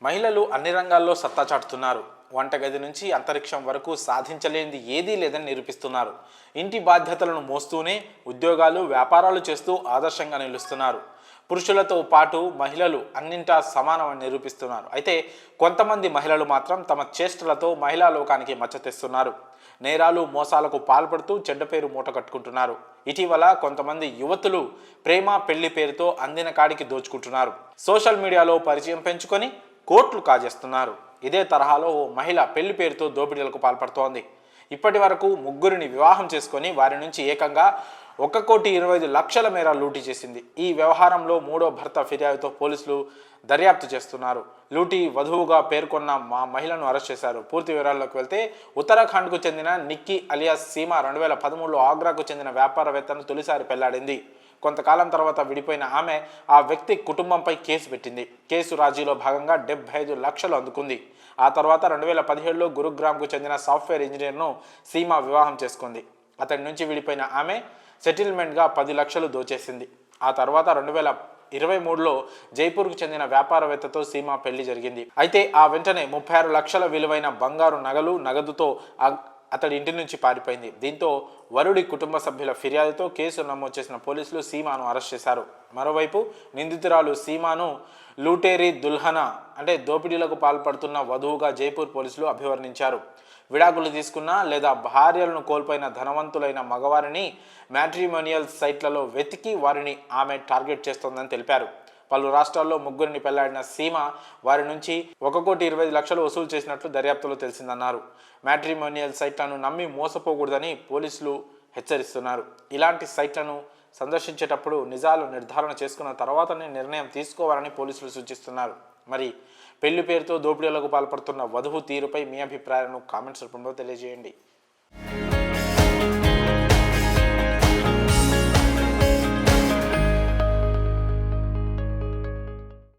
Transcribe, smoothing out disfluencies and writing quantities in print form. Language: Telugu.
మహిళలు అన్ని రంగాల్లో సత్తా చాటుతున్నారు. వంటగది నుంచి అంతరిక్షం వరకు సాధించలేనిది ఏదీ లేదని నిరూపిస్తున్నారు. ఇంటి బాధ్యతలను మోస్తూనే ఉద్యోగాలు, వ్యాపారాలు చేస్తూ ఆదర్శంగా నిలుస్తున్నారు. పురుషులతో పాటు మహిళలు అన్నింటా సమానమని నిరూపిస్తున్నారు. అయితే కొంతమంది మహిళలు మాత్రం తమ చేష్టలతో మహిళా లోకానికి మచ్చ తెస్తున్నారు. నేరాలు, మోసాలకు పాల్పడుతూ చెడ్డ పేరు మూట కట్టుకుంటున్నారు. ఇటీవల కొంతమంది యువతులు ప్రేమ, పెళ్లి పేరుతో అందిన కాడికి దోచుకుంటున్నారు. సోషల్ మీడియాలో పరిచయం పెంచుకొని కోట్లు కాజేస్తున్నారు. ఇదే తరహాలో ఓ మహిళ పెళ్లి పేరుతో దోపిడీలకు పాల్పడుతోంది. ఇప్పటి వరకు 3 వివాహం చేసుకొని వారి నుంచి ఏకంగా 1,25,00,000 మేర లూటీ చేసింది. ఈ వ్యవహారంలో 3వ భర్త ఫిర్యాదుతో పోలీసులు దర్యాప్తు చేస్తున్నారు. లూటీ వధువుగా పేర్కొన్న మహిళను అరెస్ట్ చేశారు. పూర్తి వివరాల్లోకి వెళ్తే, ఉత్తరాఖండ్కు చెందిన నిక్కీ అలియాస్ సీమ 2013లో ఆగ్రాకు చెందిన వ్యాపారవేత్తను తొలిసారి పెళ్లాడింది. కొంతకాలం తర్వాత విడిపోయిన ఆమె ఆ వ్యక్తి కుటుంబంపై కేసు పెట్టింది. కేసు రాజీలో భాగంగా 75 లక్షలు అందుకుంది. ఆ తర్వాత 2017లో గురుగ్రామ్కు చెందిన సాఫ్ట్వేర్ ఇంజనీర్ను సీమ వివాహం చేసుకుంది. అతడి నుంచి విడిపోయిన ఆమె సెటిల్మెంట్గా 10 లక్షలు దోచేసింది. ఆ తర్వాత 2023లో జైపూర్కు చెందిన వ్యాపారవేత్తతో సీమ పెళ్లి జరిగింది. అయితే ఆ వెంటనే 36 లక్షల విలువైన బంగారు నగలు, నగదుతో అతడి ఇంటి నుంచి పారిపోయింది. దీంతో వరుడి కుటుంబ సభ్యుల ఫిర్యాదుతో కేసు నమోదు చేసిన పోలీసులు సీమాను అరెస్ట్ చేశారు. మరోవైపు నిందితురాలు సీమాను లూటేరీ దుల్హన అంటే దోపిడీలకు పాల్పడుతున్న వధువుగా జైపూర్ పోలీసులు అభివర్ణించారు. విడాకులు తీసుకున్న లేదా భార్యలను కోల్పోయిన ధనవంతులైన మగవారిని మ్యాట్రిమోనియల్ సైట్లలో వెతికి వారిని ఆమె టార్గెట్ చేస్తోందని తెలిపారు. పలు రాష్ట్రాల్లో 3 పెళ్లాడిన సీమ వారి నుంచి 1,20,00,000 వసూలు చేసినట్లు దర్యాప్తులో తెలిసిందన్నారు. మ్యాట్రిమోనియల్ సైట్లను నమ్మి మోసపోకూడదని పోలీసులు హెచ్చరిస్తున్నారు. ఇలాంటి సైట్లను సందర్శించేటప్పుడు నిజాలు నిర్ధారణ చేసుకున్న తర్వాతనే నిర్ణయం తీసుకోవాలని పోలీసులు సూచిస్తున్నారు. మరి పెళ్లి పేరుతో దోపిడీలకు పాల్పడుతున్న వధువు తీరుపై మీ అభిప్రాయాలను కామెంట్స్ రూపంలో తెలియజేయండి.